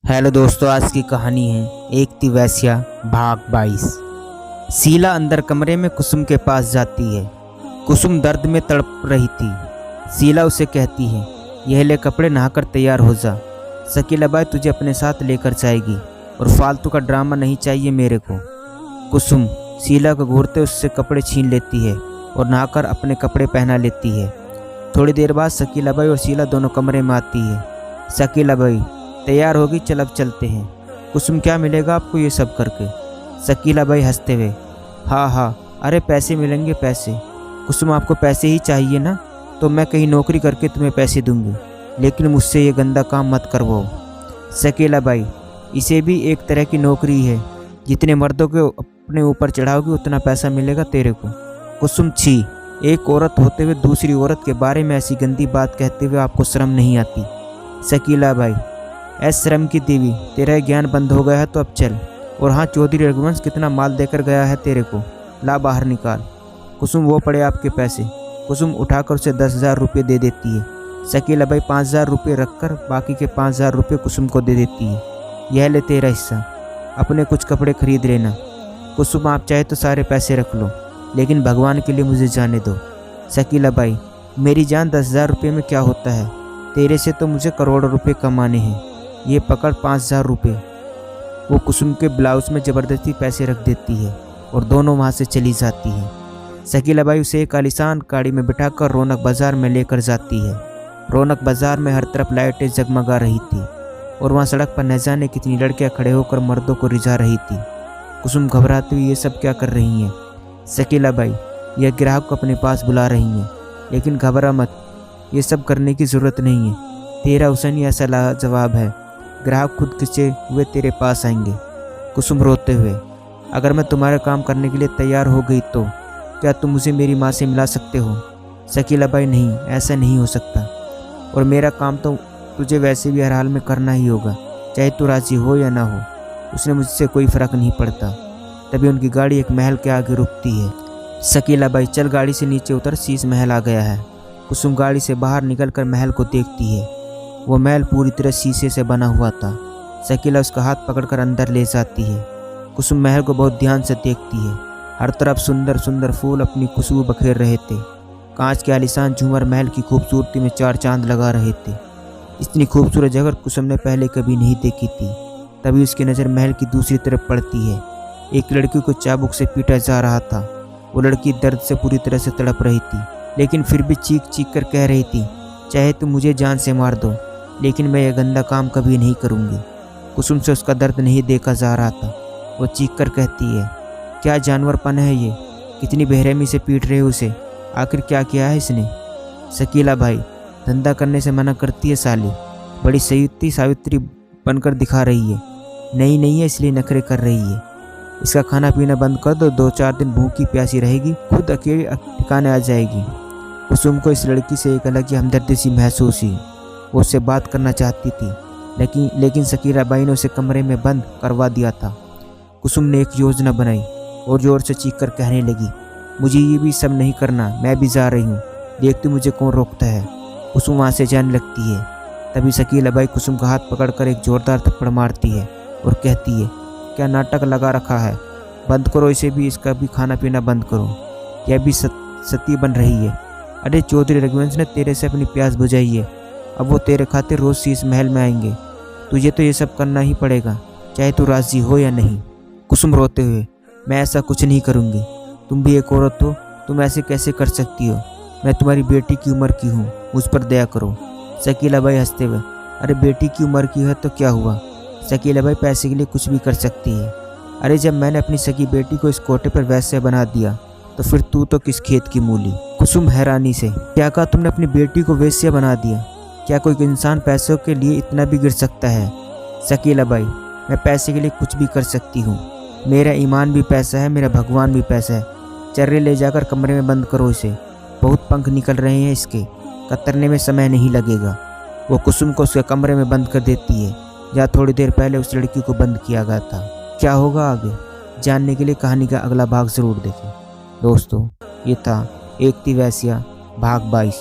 Hello दोस्तों, आज की कहानी है एक थी वेश्या भाग 22। शीला अंदर कमरे में कुसुम के पास जाती है। कुसुम दर्द में तड़प रही थी। शीला उसे कहती है, यह ले कपड़े, नहाकर तैयार हो जा। शकीला बाई तुझे अपने साथ लेकर जाएगी और फालतू का ड्रामा नहीं चाहिए मेरे को। कुसुम शीला को घूरते उससे कपड़े छीन लेती है और नहाकर अपने कपड़े पहना लेती है। थोड़ी देर बाद शकीला बाई और शीला दोनों कमरे में आती है। शकीला बाई, तैयार होगी, चल अब चलते हैं। कुसुम, क्या मिलेगा आपको ये सब करके? शकीला बाई हंसते हुए, हाँ, अरे पैसे मिलेंगे, पैसे। कुसुम, आपको पैसे ही चाहिए ना, तो मैं कहीं नौकरी करके तुम्हें पैसे दूंगी, लेकिन मुझसे ये गंदा काम मत करवाओ। शकीला बाई, इसे भी एक तरह की नौकरी है, जितने मर्दों को अपने ऊपर चढ़ाओगे उतना पैसा मिलेगा तेरे को। कुसुम, छी, एक औरत होते हुए दूसरी औरत के बारे में ऐसी गंदी बात कहते हुए आपको शर्म नहीं आती? शकीला बाई, शर्म की देवी, तेरा ज्ञान बंद हो गया है तो अब चल। और हाँ, चौधरी रघुवंश कितना माल देकर गया है तेरे को, ला बाहर निकाल। कुसुम, वो पड़े आपके पैसे। कुसुम उठाकर उसे 10,000 रुपये दे देती है। शकीला बाई 5,000 रुपये रखकर बाकी के 5,000 रुपये कुसुम को दे देती है। यह ले तेरा हिस्सा, अपने कुछ कपड़े खरीद लेना। कुसुम, आप चाहे तो सारे पैसे रख लो, लेकिन भगवान के लिए मुझे जाने दो। शकीला बाई, मेरी जान, 10,000 रुपये में क्या होता है, तेरे से तो मुझे करोड़ों रुपये कमाने हैं। ये पकड़ 5,000 रुपये। वो कुसुम के ब्लाउज में ज़बरदस्ती पैसे रख देती है और दोनों वहाँ से चली जाती है। शकीला बाई उसे एक आलीशान गाड़ी में बिठाकर रौनक बाज़ार में लेकर जाती है। रौनक बाज़ार में हर तरफ लाइटें जगमगा रही थी और वहाँ सड़क पर न जाने कितनी लड़कियाँ खड़े होकर मर्दों को रिझा रही थी। कुसुम घबराती हुई ये सब क्या कर रही हैं? शकीला बाई, यह ग्राहक को अपने पास बुला रही हैं, लेकिन घबरा मत, ये सब करने की ज़रूरत नहीं है। तेरा हुस्न ही ऐसा लाजवाब है, ग्राहक खुद खिंचे हुए तेरे पास आएंगे। कुसुम रोते हुए, अगर मैं तुम्हारा काम करने के लिए तैयार हो गई तो क्या तुम मुझे मेरी माँ से मिला सकते हो? शकीला बाई, नहीं, ऐसा नहीं हो सकता, और मेरा काम तो तुझे वैसे भी हर हाल में करना ही होगा, चाहे तू राजी हो या ना हो। उसने मुझसे कोई फ़र्क नहीं पड़ता। तभी उनकी गाड़ी एक महल के आगे रुकती है। शकीला बाई, चल गाड़ी से नीचे उतर, शीश महल आ गया है। कुसुम गाड़ी से बाहर निकलकर महल को देखती है। वो महल पूरी तरह शीशे से बना हुआ था। शकीला उसका हाथ पकड़कर अंदर ले जाती है। कुसुम महल को बहुत ध्यान से देखती है। हर तरफ सुंदर सुंदर फूल अपनी खुशबू बखेर रहे थे। कांच के आलीशान झूमर महल की खूबसूरती में 4 चांद लगा रहे थे। इतनी खूबसूरत जगह कुसुम ने पहले कभी नहीं देखी थी। तभी उसकी नज़र महल की दूसरी तरफ पड़ती है। एक लड़की को चाबुक से पीटा जा रहा था। वो लड़की दर्द से पूरी तरह से तड़प रही थी, लेकिन फिर भी चीख चीख कर कह रही थी, चाहे तुम मुझे जान से मार दो, लेकिन मैं यह गंदा काम कभी नहीं करूँगी। कुसुम से उसका दर्द नहीं देखा जा रहा था। वो चीख कर कहती है, क्या जानवरपन है ये, कितनी बेरहमी से पीट रहे हो उसे, आखिर क्या किया है इसने? शकीला बाई, धंधा करने से मना करती है साली, बड़ी संयुक्ति सावित्री बनकर दिखा रही है। नहीं है, इसलिए नखरे कर रही है। इसका खाना पीना बंद कर दो, 2-4 दिन भूखी प्यासी रहेगी, खुद अकेली ठिकाने आ जाएगी। कुसुम को इस लड़की से एक अलग ही हमदर्दी सी महसूस हुई। वो उससे बात करना चाहती थी, लेकिन शकीला बाई ने उसे कमरे में बंद करवा दिया था। कुसुम ने एक योजना बनाई और जोर से चीख कर कहने लगी, मुझे ये भी सब नहीं करना, मैं भी जा रही हूँ, देखती मुझे कौन रोकता है। कुसुम वहाँ से जाने लगती है। तभी शकीला बाई कुसुम का हाथ पकड़कर एक जोरदार थप्पड़ मारती है और कहती है, क्या नाटक लगा रखा है, बंद करो इसे भी, इसका भी खाना पीना बंद करो, यह भी सती बन रही है। अरे चौधरी रघुवंश ने तेरे से अपनी प्यास बुझाई है, अब वो तेरे खातिर रोज़ शीश महल में आएंगे। तुझे तो ये सब करना ही पड़ेगा, चाहे तू राजी हो या नहीं। कुसुम रोते हुए, मैं ऐसा कुछ नहीं करूँगी, तुम भी एक औरत हो, तुम ऐसे कैसे कर सकती हो? मैं तुम्हारी बेटी की उम्र की हूँ, मुझ पर दया करो। शकीला बाई हंसते हुए, अरे बेटी की उम्र की है तो क्या हुआ? शकीला बाई पैसे के लिए कुछ भी कर सकती है। अरे जब मैंने अपनी सगी बेटी को इस कोटे पर वैसे बना दिया तो फिर तू तो किस खेत की मूली? कुसुम हैरानी से, क्या कहा तुमने? अपनी बेटी को वेश्या बना दिया? क्या कोई इंसान पैसों के लिए इतना भी गिर सकता है? शकीला बाई, मैं पैसे के लिए कुछ भी कर सकती हूँ, मेरा ईमान भी पैसा है, मेरा भगवान भी पैसा है। चर्रे ले जाकर कमरे में बंद करो इसे, बहुत पंख निकल रहे हैं इसके, कतरने में समय नहीं लगेगा। वो कुसुम को उसके कमरे में बंद कर देती है, जहाँ थोड़ी देर पहले उस लड़की को बंद किया गया था। क्या होगा आगे जानने के लिए कहानी का अगला भाग ज़रूर देखें। दोस्तों, ये था एक थी वेश्या भाग 22।